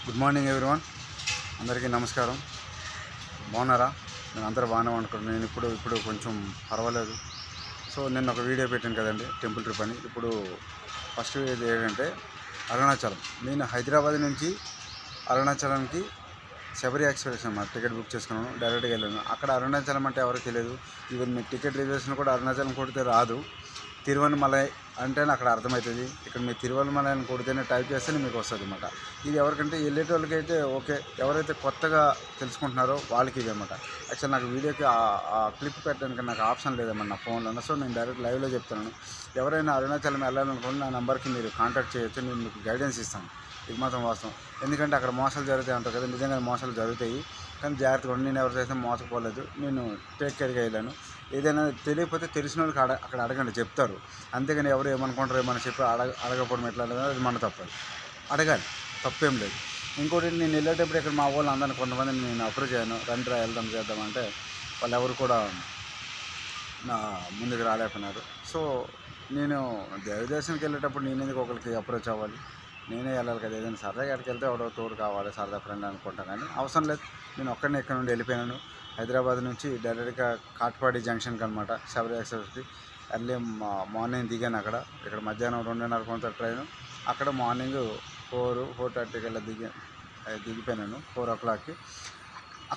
Good morning everyone, అందరికీ నమస్కారం. బాగున్నారా? నేను అందరూ బాగానే అనుకుంటున్నాను. నేను ఇప్పుడు కొంచెం పర్వాలేదు. సో నిన్న ఒక వీడియో పెట్టాను కదండి, టెంపుల్ ట్రిప్ అని. ఇప్పుడు ఫస్ట్ ఇది ఏంటంటే అరుణాచలం. నేను హైదరాబాద్ నుంచి అరుణాచలంకి శబరి ఎక్స్ప్రెస్ అన్నమాట టికెట్ బుక్ చేసుకున్నాను. డైరెక్ట్గా వెళ్ళాను. అక్కడ అరుణాచలం అంటే ఎవరో తెలియదు. ఈవెన్ మీ టికెట్ రిజర్వేషన్ కూడా అరుణాచలం కొడితే రాదు, తిరువన్నమలై అంటేనే అక్కడ అర్థమవుతుంది. ఇక్కడ మీరు తిరువన్నమలై అని కొడితేనే టైప్ చేస్తేనే మీకు వస్తుంది అన్నమాట. ఇది ఎవరికంటే వెళ్ళేటోళ్ళకి అయితే ఓకే, ఎవరైతే కొత్తగా తెలుసుకుంటున్నారో వాళ్ళకి ఇది అనమాట. యాక్చువల్ నాకు వీడియోకి ఆ క్లిప్ పెట్టడానికి నాకు ఆప్షన్ లేదన్నమాట నా ఫోన్లో. సో నేను డైరెక్ట్ లైవ్లో చెప్తున్నాను. ఎవరైనా అరుణాచలం వెళ్ళాలనుకుంటే నా నెంబర్కి మీరు కాంటాక్ట్ చేయొచ్చు, నేను మీకు గైడెన్స్ ఇస్తాను. ఇది మాత్రం వాస్తవం. ఎందుకంటే అక్కడ మోసాలు జరుగుతాయి అంటారు కదా, నిజంగా మోసాలు జరుగుతాయి. కానీ జాగ్రత్తగా ఉండి, నేను ఎవరికైతే మోసపోలేదు, నేను టేక్ కేర్గా వెళ్ళాను. ఏదైనా తెలియకపోతే తెలిసిన వాళ్ళకి అక్కడ అడగండి, చెప్తారు. అంతేగాని ఎవరు ఏమనుకుంటారో ఏమని చెప్పి అడగకపోవడం ఎట్లా అనేది అది మన తప్పదు. అడగాలి, తప్పేం లేదు. ఇంకోటి, నేను వెళ్ళేటప్పుడు ఇక్కడ మా వాళ్ళు అందరిని కొంతమంది నేను అప్రోచ్ అయ్యాను, రండి వెళ్దాం చేద్దామంటే వాళ్ళు ఎవరు కూడా నా ముందుకు రాలేకున్నారు. సో నేను దేవదర్శనకి వెళ్ళేటప్పుడు నేను ఎందుకు ఒకరికి అప్రోచ్ అవ్వాలి, నేనే వెళ్ళాలి కదా. ఏదైనా సరదాగా ఎక్కడికి వెళ్తే ఎవడో తోడు కావాలి, సరదా ఫ్రెండ్ అనుకుంటాను. కానీ అవసరం లేదు. నేను ఒక్కడిని ఇక్కడ నుండి వెళ్ళిపోయాను. హైదరాబాద్ నుంచి డైరెక్ట్గా కాట్పాడి జంక్షన్కి అనమాట, శబరి ఎక్స్ప్రెస్కి. ఎర్లీ మార్నింగ్ దిగాను అక్కడ. ఇక్కడ మధ్యాహ్నం 2:30 కొంత ట్రైన్. అక్కడ మార్నింగ్ 4:30 కల్లా దిగిపోయాను, 4 o'clockకి.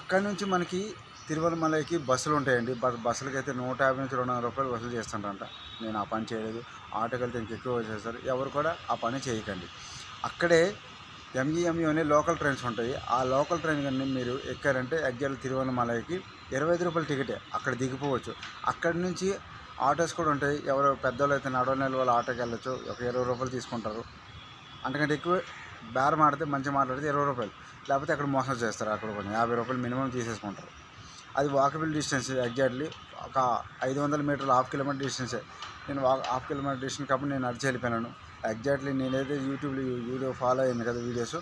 అక్కడి నుంచి మనకి తిరువన్నమలైకి బస్సులు ఉంటాయండి. బస్సులకి అయితే 150 నుంచి 200 రూపాయలు వసూలు చేస్తుంటారంట. నేను ఆ పని చేయలేదు. ఆటోకి వెళ్తే ఇంకెక్కువ చేస్తారు. ఎవరు కూడా ఆ పని చేయకండి. అక్కడే ఎంఈఎంఈ అనే లోకల్ ట్రైన్స్ ఉంటాయి. ఆ లోకల్ ట్రైన్ కానీ మీరు ఎక్కారంటే ఎగ్జాక్ట్ తిరువన్నమలైకి 25 రూపాయల టికెటే. అక్కడ దిగిపోవచ్చు. అక్కడి నుంచి ఆటోస్ కూడా ఉంటాయి. ఎవరో పెద్దవాళ్ళు అయితే నడవలేని వాళ్ళు ఆటోకి వెళ్ళచ్చు. ఒక 20 రూపాయలు తీసుకుంటారు. అంతకంటే ఎక్కువ బేరం ఆడితే మంచిగా మాట్లాడితే 20 రూపాయలు. లేకపోతే అక్కడ మోసం చేస్తారు. అక్కడ కొన్ని 50 రూపాయలు మినిమం తీసేసుకుంటారు. అది వాకబుల్ డిస్టెన్స్. ఎగ్జాక్ట్లీ ఒక 500 మీటర్లు, హాఫ్ కిలోమీటర్ డిస్టెన్సే. నేను హాఫ్ కిలోమీటర్ డిస్టెన్స్ కాబట్టి నేను నడిచి వెళ్ళిపోయాను. ఎగ్జాక్ట్లీ నేనైతే యూట్యూబ్లో వీడియో ఫాలో అయింది కదా, వీడియోస్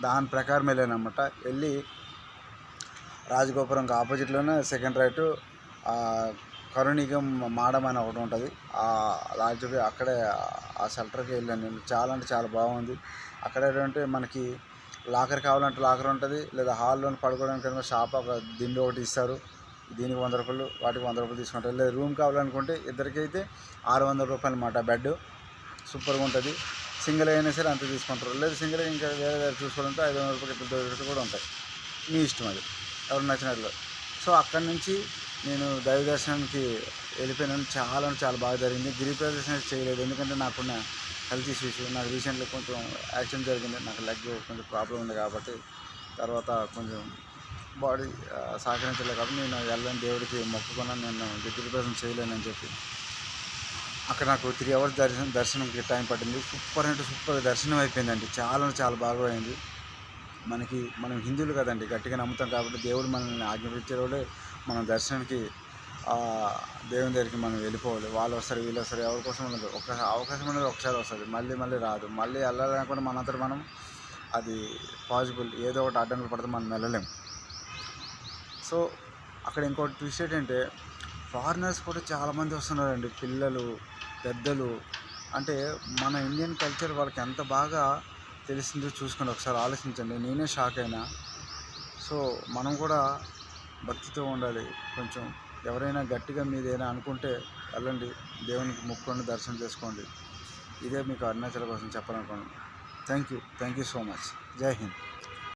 దాని ప్రకారం వెళ్ళాను అనమాట. వెళ్ళి రాజగోపురంకి ఆపోజిట్లోనే సెకండ్ రైటు కరుణిగం మాడం అని ఒకటి ఉంటుంది. ఆ లాడ్జ్కి అక్కడే ఆ షెల్టర్కి వెళ్ళాను నేను. చాలా అంటే చాలా బాగుంది. అక్కడ ఏంటంటే మనకి లాకర్ కావాలంటే లాకర్ ఉంటుంది, లేదా హాల్లో పడుకోవడానికి షాప్ ఒక దిండు ఒకటి ఇస్తారు. దీనికి 100 రూపాయలు, వాటికి 100 రూపాయలు తీసుకుంటారు. లేదా రూమ్ కావాలనుకుంటే ఇద్దరికైతే 600 రూపాయలు అన్నమాట. బెడ్ సూపర్గా ఉంటుంది. సింగిల్ అయినా సరే అంత తీసుకుంటారు. లేదా సింగిల్ ఇంకా వేరే చూసుకోవాలంటే 500 రూపాయలు ఇట్లా దొరికితే కూడా ఉంటాయి. మీ ఇష్టం, అది ఎవరు నచ్చినట్లు. సో అక్కడి నుంచి నేను దైవ దర్శనానికి వెళ్ళిపోయినాను. చాలా బాగా జరిగింది. గిరి ప్రదర్శన చేయలేదు, ఎందుకంటే నాకున్న హెల్త్ ఇష్యూస్. నాకు రీసెంట్గా కొంచెం యాక్సిడెంట్ జరిగింది. నాకు లెగ్ కొంచెం ప్రాబ్లం ఉంది కాబట్టి, తర్వాత కొంచెం బాడీ సహకరించలేదు కాబట్టి నేను వెళ్ళని దేవుడికి మొక్కుకున్నాను. నేను గిరి ప్రదర్శన చేయలేనని చెప్పి అక్కడ నాకు 3 hours దర్శనంకి టైం పట్టింది. సూపర్ అంటే సూపర్ దర్శనం అయిపోయిందండి. చాలా బాగా అయింది. మనం హిందువులు కదండి, గట్టిగా నమ్ముతాం కాబట్టి దేవుడు మనల్ని ఆజ్ఞాపించేవాడే. మనం దర్శనానికి దేవుని దగ్గరికి మనం వెళ్ళిపోవాలి. వాళ్ళు వస్తారు, వీళ్ళు వస్తారు, ఎవరి కోసం ఉండదు. ఒక అవకాశం అనేది ఒకసారి వస్తుంది, మళ్ళీ రాదు. మళ్ళీ వెళ్ళాలనుకుంటే మనంతట మనం అది పాసిబుల్, ఏదో ఒకటి అడ్డంకులు పడితే మనం వెళ్ళలేం. సో అక్కడ ఇంకోటి ట్విస్ట్ ఏంటంటే ఫారినర్స్ కూడా చాలామంది వస్తున్నారండి, పిల్లలు, పెద్దలు. అంటే మన ఇండియన్ కల్చర్ వాళ్ళకి ఎంత బాగా తెలిసిందో చూసుకొని ఒకసారి ఆలోచించండి. నేనే షాక్ అయినా. సో మనం కూడా భక్తితో ఉండాలి కొంచెం. ఎవరైనా గట్టిగా మీదేనా అనుకుంటే వెళ్ళండి, దేవునికి మొక్కుకొని దర్శనం చేసుకోండి. ఇదే మీకు అరుణాచల్ కోసం చెప్పాలనుకున్నాను. Thank you so much. జై హింద్.